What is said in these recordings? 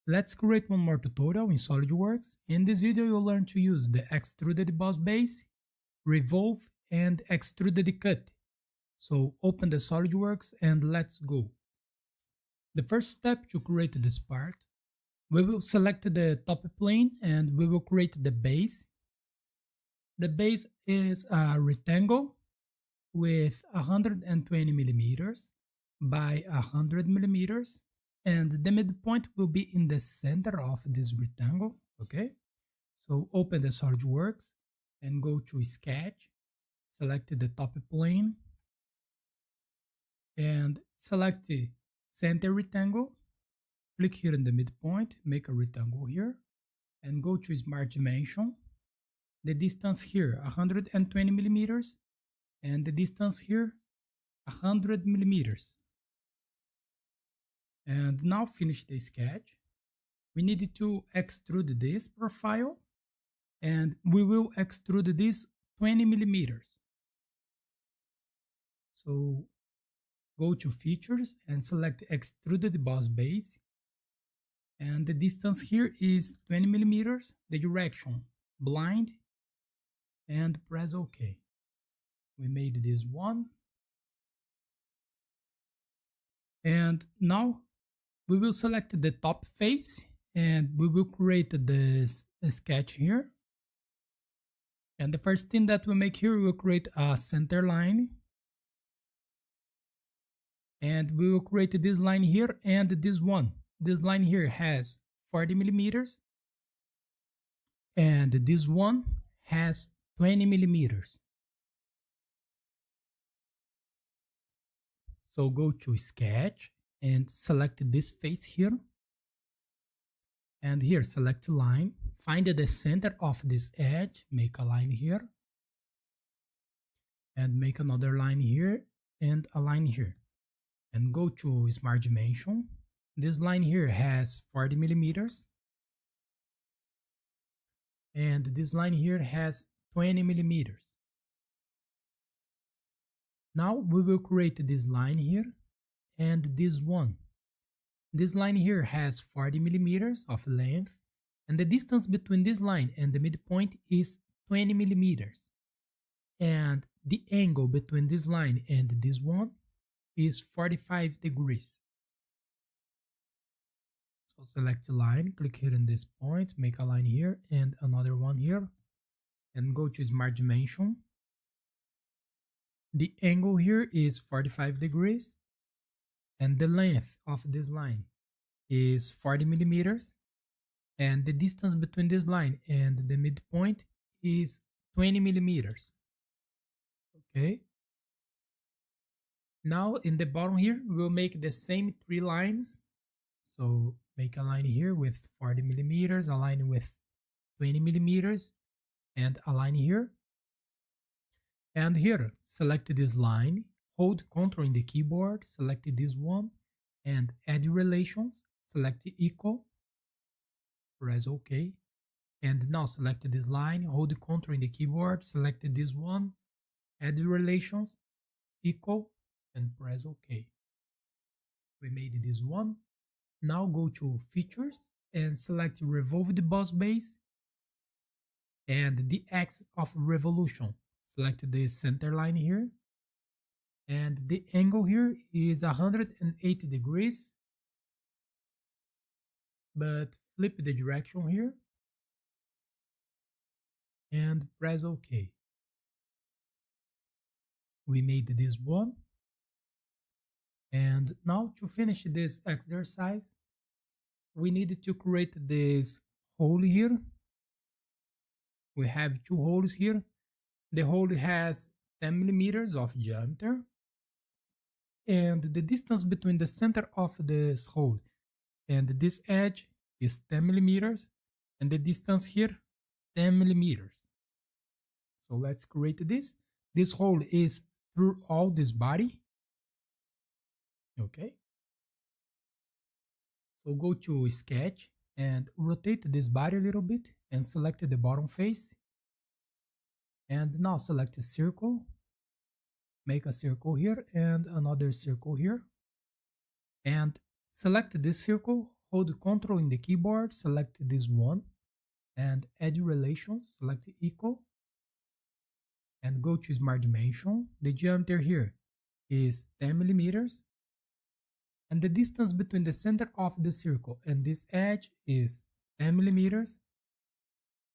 Let's create one more tutorial in SolidWorks. In this video you'll learn to use the extruded boss base, revolve and extruded cut. So open the SolidWorks and let's go. The first step to create this part, we will select the top plane and we will create the base. The base is a rectangle with 120 millimeters by 100 millimeters, and the midpoint will be in the center of this rectangle. Okay, so open the SolidWorks and go to Sketch, select the top plane and select the center rectangle. Click here in the midpoint, make a rectangle here and go to Smart Dimension. The distance here 120 millimeters and the distance here 100 millimeters. And now finish the sketch. We need to extrude this profile and we will extrude this 20 millimeters. So go to Features and select Extruded Boss Base. And the distance here is 20 millimeters, the direction blind, and press OK. We made this one. And now we will select the top face and we will create this sketch here. And the first thing that we make here, we will create a center line. And we will create this line here and this one. This line here has 40 millimeters. And this one has 20 millimeters. So go to Sketch and select this face here. And here select line. Find the center of this edge. Make a line here. And make another line here and a line here. And go to Smart Dimension. This line here has 40 millimeters. And this line here has 20 millimeters. Now we will create this line here and this one. This line here has 40 millimeters of length and the distance between this line and the midpoint is 20 millimeters. And the angle between this line and this one is 45 degrees. So select the line, click here in this point, make a line here and another one here, and go to Smart Dimension. The angle here is 45 degrees and the length of this line is 40 millimeters and the distance between this line and the midpoint is 20 millimeters. Okay. Now in the bottom here, we'll make the same three lines. So make a line here with 40 millimeters, a line with 20 millimeters, and a line here. And here, select this line, hold Ctrl in the keyboard, select this one, and add relations, select equal, press OK. And now select this line, hold Ctrl in the keyboard, select this one, add relations, equal, and press OK. We made this one. Now go to Features and select Revolve the Boss Base and the axis of revolution. Select the center line here and the angle here is 180 degrees, but flip the direction here and press OK. We made this one. And now to finish this exercise, we need to create this hole here. We have two holes here. The hole has 10 millimeters of diameter. And the distance between the center of this hole and this edge is 10 millimeters. And the distance here, 10 millimeters. So let's create this. This hole is through all this body. Okay. So go to Sketch and rotate this body a little bit and select the bottom face. And now select a circle, make a circle here and another circle here. And select this circle, hold Ctrl in the keyboard, select this one, and edge relations, select equal, and go to Smart Dimension. The diameter here is 10 millimeters, and the distance between the center of the circle and this edge is 10 millimeters,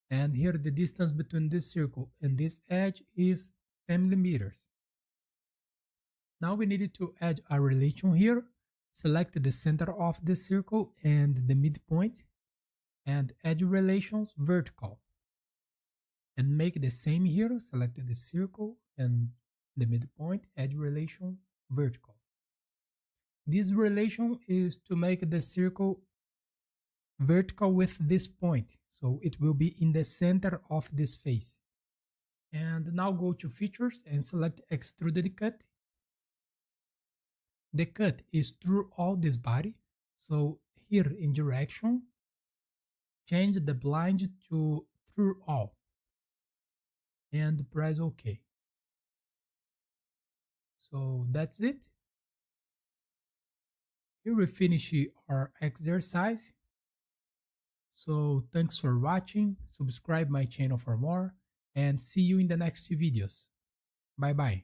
and here the distance between this circle and this edge is 10 millimeters. Now we need to add a relation here. Select the center of the circle and the midpoint, and edge relations vertical. And make the same here. Select the circle and the midpoint, edge relation vertical. This relation is to make the circle vertical with this point, so it will be in the center of this face. And now go to features and select extruded cut. The cut is through all this body, so here in direction, change the blind to through all and press OK. So that's it. Here we finish our exercise. So thanks for watching, subscribe my channel for more, and see you in the next videos. Bye bye.